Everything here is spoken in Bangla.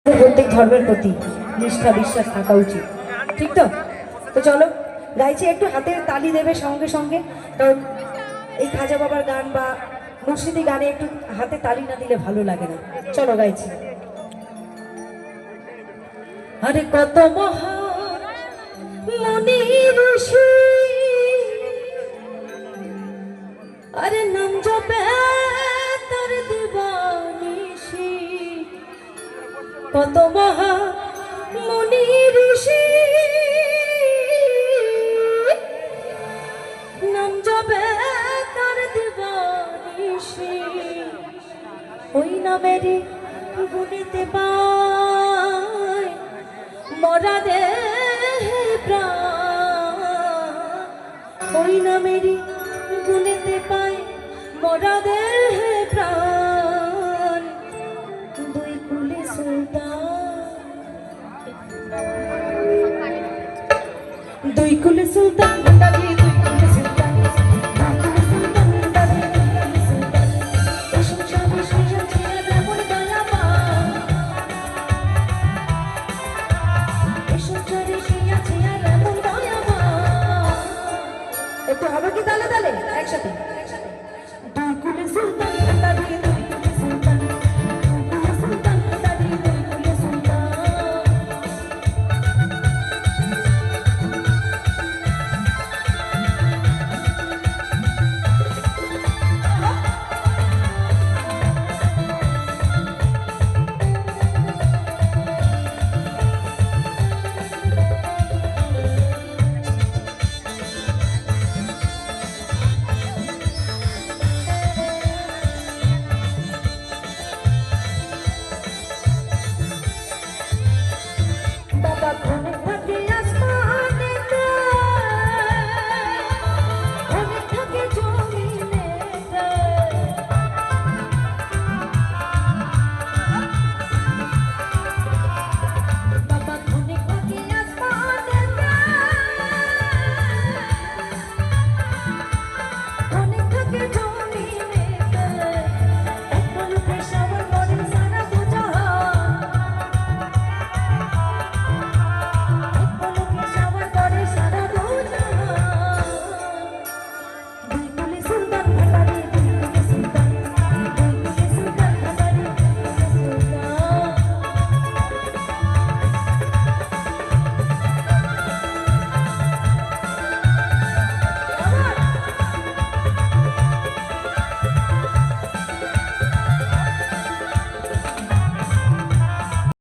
প্রত্যেক ধর্মের প্রতি নিষ্ঠা বিশ্বাস থাকা উচিত, ঠিক তো? তো চলো গাইছি, একটু হাতের তালি দেবে সঙ্গে সঙ্গে, কারণ এই খাজা বাবার গান বা মুর্শিদি গানে একটু হাতে তালি না দিলে ভালো লাগে না। চলো গাইছি। আরে কত মহান মুনি ঋষি, আরে নাম জপে তার দিবানিশি, কত মহান মুনি ঋষি নাম জপে তার দিবানিশি, ওই নামেরই গুণিতে পায় মরা দেহের প্রাণ, ওই নামেরই গুণিতে পায় মরা দেহের প্রাণ। দুই কুলে সুলতান, দুই কুলে সুলতান